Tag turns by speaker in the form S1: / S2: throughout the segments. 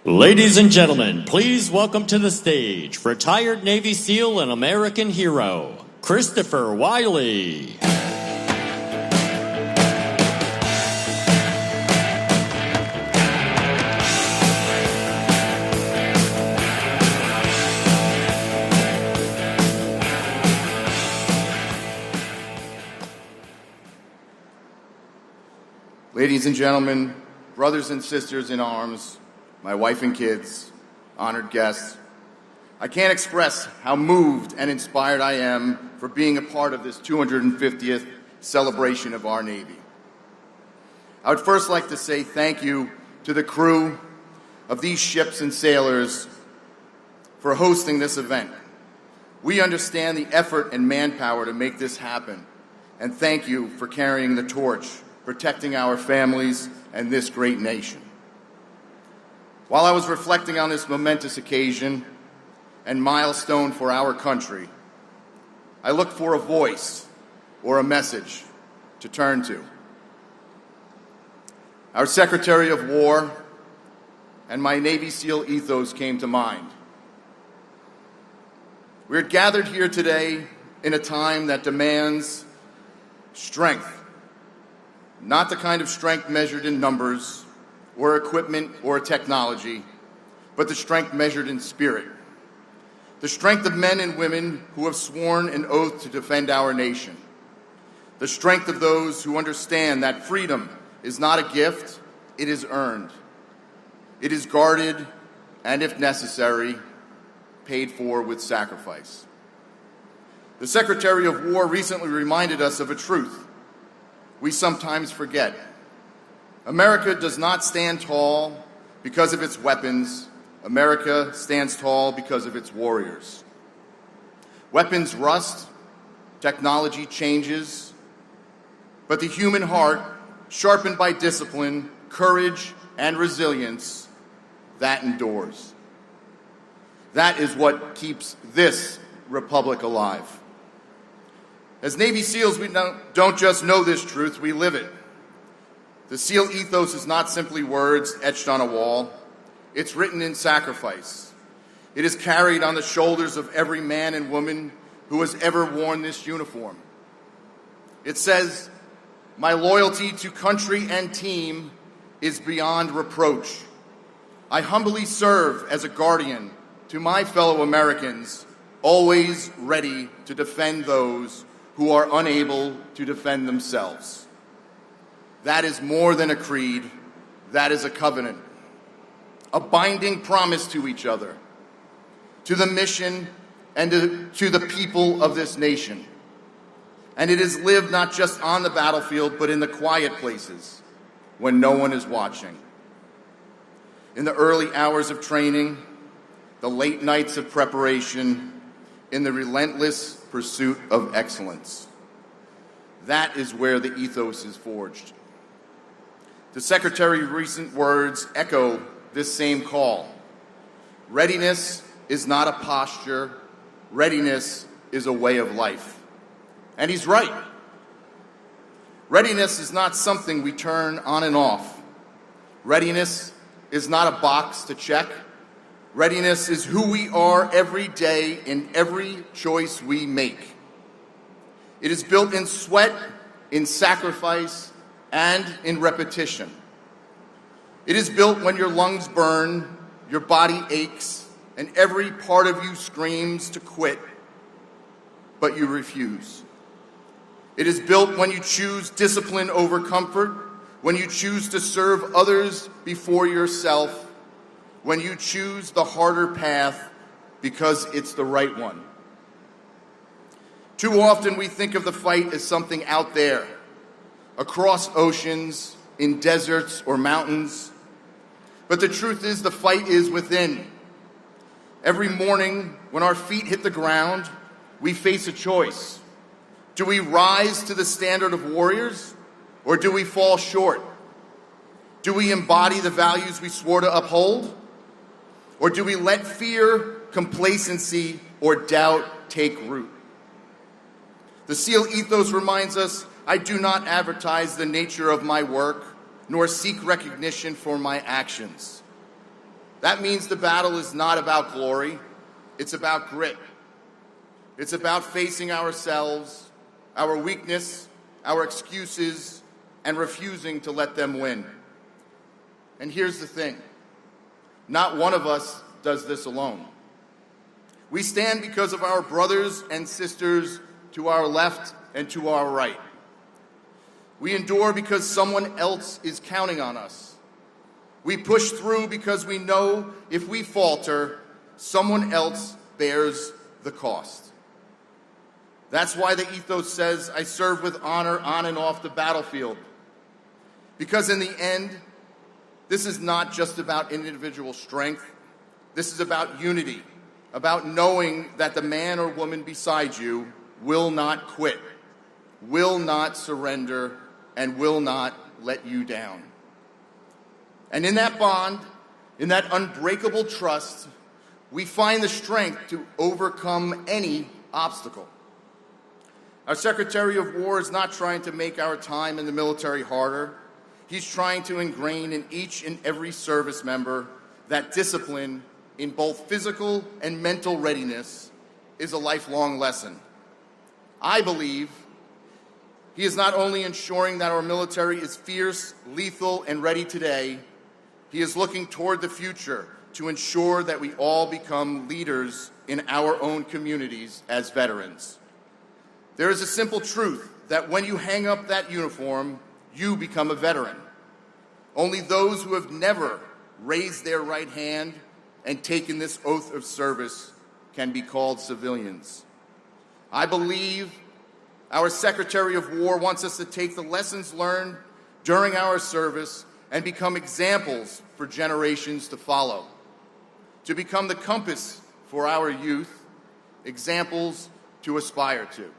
S1: Ladies and gentlemen, please welcome to the stage retired Navy SEAL and American hero, Christopher Wyllie.
S2: Ladies and gentlemen, brothers and sisters in arms, my wife and kids, honored guests, I can't express how moved and inspired I am for being a part of this 250th celebration of our Navy. I would first like to say thank you to the crew of these ships and sailors for hosting this event. We understand the effort and manpower to make this happen, and thank you for carrying the torch, protecting our families and this great nation. While I was reflecting on this momentous occasion and milestone for our country, I looked for a voice or a message to turn to. Our Secretary of War and my Navy SEAL ethos came to mind. We're gathered here today in a time that demands strength, not the kind of strength measured in numbers or equipment or technology, but the strength measured in spirit. The strength of men and women who have sworn an oath to defend our nation. The strength of those who understand that freedom is not a gift, it is earned. It is guarded and, if necessary, paid for with sacrifice. The Secretary of War recently reminded us of a truth we sometimes forget. America does not stand tall because of its weapons. America stands tall because of its warriors. Weapons rust, technology changes, but the human heart, sharpened by discipline, courage, and resilience, that endures. That is what keeps this republic alive. As Navy SEALs, we don't just know this truth, we live it. The SEAL ethos is not simply words etched on a wall. It's written in sacrifice. It is carried on the shoulders of every man and woman who has ever worn this uniform. It says, "My loyalty to country and team is beyond reproach. I humbly serve as a guardian to my fellow Americans, always ready to defend those who are unable to defend themselves." That is more than a creed, that is a covenant, a binding promise to each other, to the mission, and to the people of this nation. And it is lived not just on the battlefield, but in the quiet places when no one is watching. In the early hours of training, the late nights of preparation, in the relentless pursuit of excellence. That is where the ethos is forged. The Secretary's recent words echo this same call. Readiness is not a posture. Readiness is a way of life. And he's right. Readiness is not something we turn on and off. Readiness is not a box to check. Readiness is who we are every day in every choice we make. It is built in sweat, in sacrifice, and in repetition. It is built when your lungs burn, your body aches, and every part of you screams to quit, but you refuse. It is built when you choose discipline over comfort, when you choose to serve others before yourself, when you choose the harder path because it's the right one. Too often we think of the fight as something out there, across oceans, in deserts or mountains. But the truth is, the fight is within. Every morning, when our feet hit the ground, we face a choice. Do we rise to the standard of warriors, or do we fall short? Do we embody the values we swore to uphold, or do we let fear, complacency, or doubt take root? The SEAL ethos reminds us, I do not advertise the nature of my work, nor seek recognition for my actions. That means the battle is not about glory, it's about grit. It's about facing ourselves, our weakness, our excuses, and refusing to let them win. And here's the thing, not one of us does this alone. We stand because of our brothers and sisters to our left and to our right. We endure because someone else is counting on us. We push through because we know if we falter, someone else bears the cost. That's why the ethos says, I serve with honor on and off the battlefield. Because in the end, this is not just about individual strength. This is about unity, about knowing that the man or woman beside you will not quit, will not surrender, and will not let you down. And in that bond, in that unbreakable trust, we find the strength to overcome any obstacle. Our Secretary of War is not trying to make our time in the military harder. He's trying to ingrain in each and every service member that discipline in both physical and mental readiness is a lifelong lesson. I believe he is not only ensuring that our military is fierce, lethal, and ready today, he is looking toward the future to ensure that we all become leaders in our own communities as veterans. There is a simple truth that when you hang up that uniform, you become a veteran. Only those who have never raised their right hand and taken this oath of service can be called civilians. I believe our Secretary of War wants us to take the lessons learned during our service and become examples for generations to follow, to become the compass for our youth, examples to aspire to.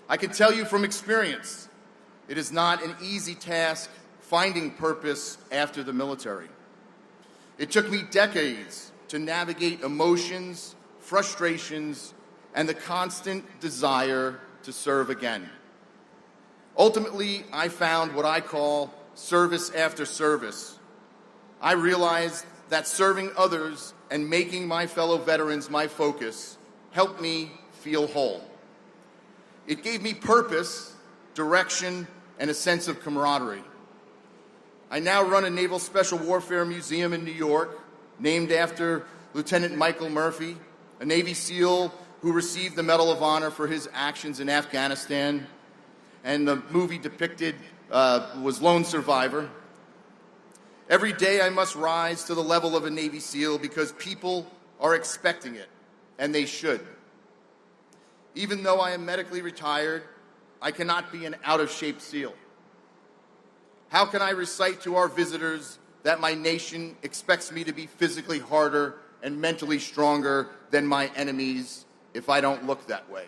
S2: I can tell you from experience, it is not an easy task finding purpose after the military. It took me decades to navigate emotions, frustrations, and the constant desire to serve again. Ultimately, I found what I call service after service. I realized that serving others and making my fellow veterans my focus helped me feel whole. It gave me purpose, direction, and a sense of camaraderie. I now run a Naval Special Warfare Museum in New York, named after Lieutenant Michael Murphy, a Navy SEAL who received the Medal of Honor for his actions in Afghanistan, and the movie depicted was Lone Survivor. Every day I must rise to the level of a Navy SEAL because people are expecting it, and they should. Even though I am medically retired, I cannot be an out-of-shape SEAL. How can I recite to our visitors that my nation expects me to be physically harder and mentally stronger than my enemies if I don't look that way?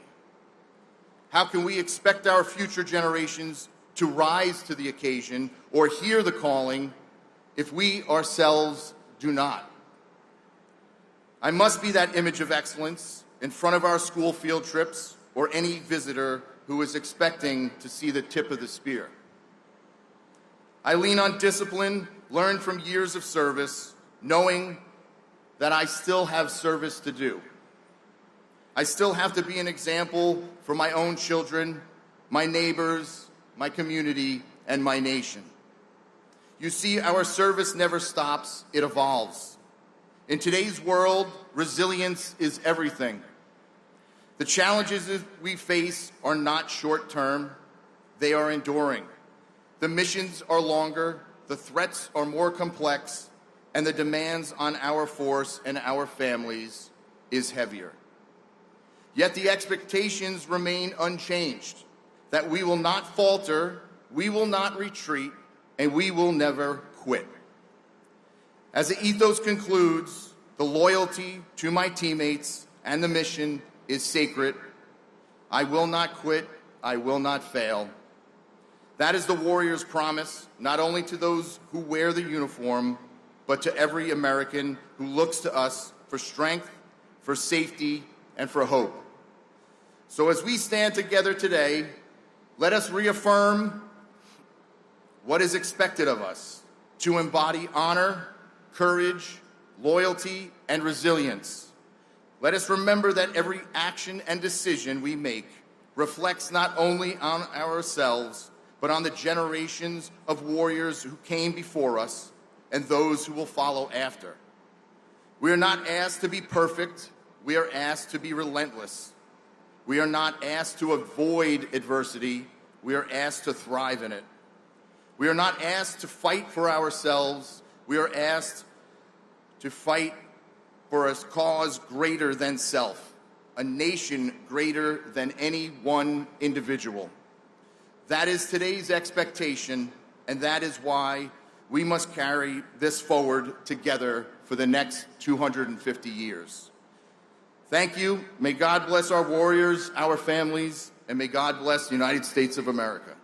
S2: How can we expect our future generations to rise to the occasion or hear the calling if we ourselves do not? I must be that image of excellence in front of our school field trips or any visitor who is expecting to see the tip of the spear. I lean on discipline learned from years of service, knowing that I still have service to do. I still have to be an example for my own children, my neighbors, my community, and my nation. You see, our service never stops, it evolves. In today's world, resilience is everything. The challenges that we face are not short-term, they are enduring. The missions are longer, the threats are more complex, and the demands on our force and our families is heavier. Yet the expectations remain unchanged, that we will not falter, we will not retreat, and we will never quit. As the ethos concludes, the loyalty to my teammates and the mission is sacred. I will not quit, I will not fail. That is the warrior's promise, not only to those who wear the uniform, but to every American who looks to us for strength, for safety, and for hope. So as we stand together today, let us reaffirm what is expected of us: to embody honor, courage, loyalty, and resilience. Let us remember that every action and decision we make reflects not only on ourselves, but on the generations of warriors who came before us and those who will follow after. We are not asked to be perfect. We are asked to be relentless. We are not asked to avoid adversity. We are asked to thrive in it. We are not asked to fight for ourselves. We are asked to fight for a cause greater than self, a nation greater than any one individual. That is today's expectation, and that is why we must carry this forward together for the next 250 years. Thank you. May God bless our warriors, our families, and may God bless the United States of America.